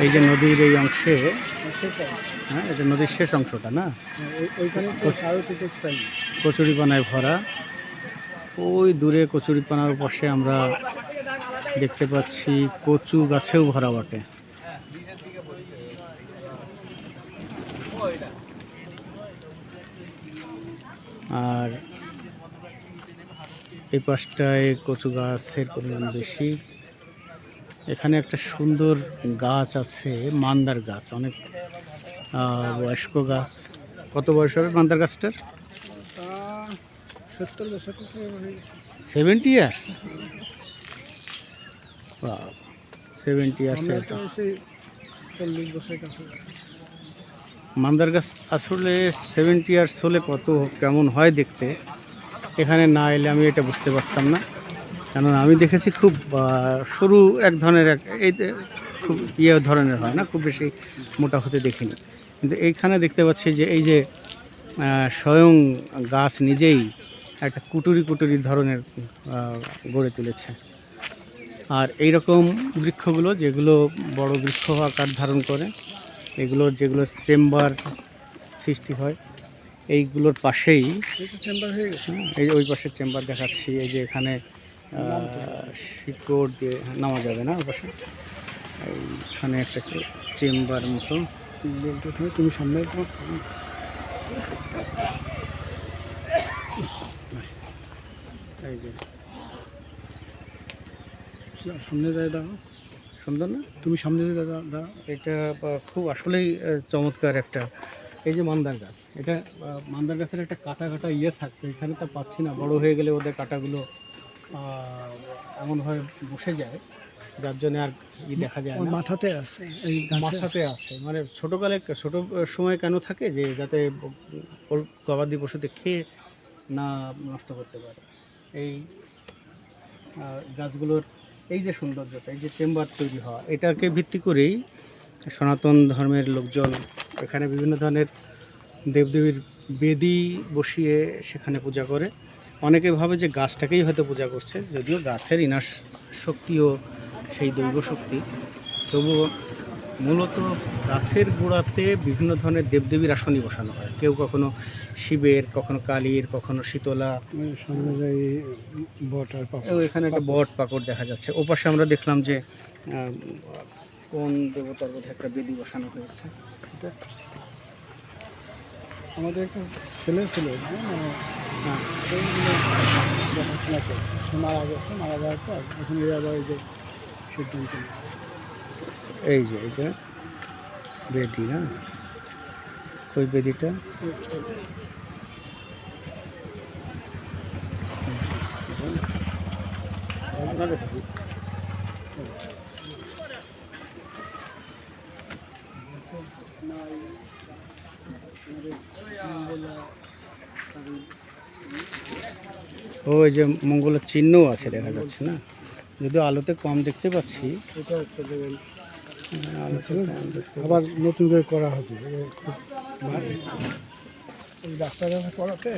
এই যে নদীর এই অংশে, হ্যাঁ এটা নদীর শেষ অংশটা না, কচুরিপানায় ভরা। ওই দূরে কচুরিপানার পাশে আমরা দেখতে পাচ্ছি কচু গাছেও ভরা বটে। আর এই পাশটায় কচু গাছের পরিমাণ বেশি। এখানে একটা সুন্দর গাছ আছে, মান্দার গাছ, অনেক বয়স্ক গাছ। কত বয়স হবে মান্দার গাছটার? 70 ইয়ার্স। 70 ইয়ার্স। মান্দার গাছ আসলে 70 ইয়ার্স হলে কত কেমন হয় দেখতে, এখানে না এলে আমি এটা বুঝতে পারতাম না। কারণ আমি দেখেছি খুব সরু এক ধরনের, এই খুব ধরনের হয় না, খুব বেশি মোটা হতে দেখিনি। কিন্তু এইখানে দেখতে পাচ্ছি যে এই যে স্বয়ং গাছ নিজেই একটা কুটুরি কুটুরি ধরনের গড়ে তুলেছে। আর এই রকম বৃক্ষগুলো যেগুলো বড় বৃক্ষ আকার ধারণ করে, এগুলো যেগুলো চেম্বার সৃষ্টি হয়, এইগুলোর পাশেই এই ওই পাশে চেম্বার দেখাচ্ছি। এই যে এখানে শিকড় দিয়ে নামা যাবে না, ওই পাশে এইখানে একটা চেম্বার মতো। তুমি সামনে এই যে সামনে যায় দাও, সুন্দর না? তুমি সামনে দাও। এটা খুব আসলেই চমৎকার একটা, এই যে মান্দার গাছ, এটা মান্দার গাছের একটা কাটা কাটা থাকতো, এখানে তা পাচ্ছি না। বড় হয়ে গেলে ওদের কাটাগুলো এমনভাবে বসে যায়, যার জন্য আর দেখা যায় না। মাথাতে আছে, এই মাথাতে আছে, মানে ছোট সময় কেন থাকে যে যাতে গবাদি পশুতে খেয়ে না নষ্ট করতে পারে। এই গাছগুলোর এই যে সৌন্দর্যটা, এই যে চেম্বার তৈরি হওয়া, এটাকে ভিত্তি করেই সনাতন ধর্মের লোকজন এখানে বিভিন্ন ধরনের দেবদেবীর বেদি বসিয়ে সেখানে পূজা করে। অনেকে ভাবে যে গাছটাকেই হয়তো পূজা করছে, যদিও গাছের ইনার শক্তিও সেই দৈব শক্তি, তবুও মূলত গাছের গোড়াতে বিভিন্ন ধরনের দেবদেবীর আসনই বসানো হয়। কেউ কখনো শিবের, কখনো কালীর, কখনো শীতলা। এখানে একটা বট পাকড় দেখা যাচ্ছে। ওপাশে আমরা দেখলাম যে কোন দেবতার বোধহয় একটা বেদি বসানো হয়েছে। আমাদের একটা ছেলে ছিল, মারা গেছে, মারা যাওয়ার পর এখন আবার এই যে সিদ্ধান্ত এই যে এটা বেদি না, ওই বেদিটা ওই যে মঙ্গলের চিহ্নও আছে দেখা যাচ্ছে না, যদিও আলোতে কম দেখতে পাচ্ছি। এটা হচ্ছে আবার নতুন করে করা হবে রাস্তা করাতে।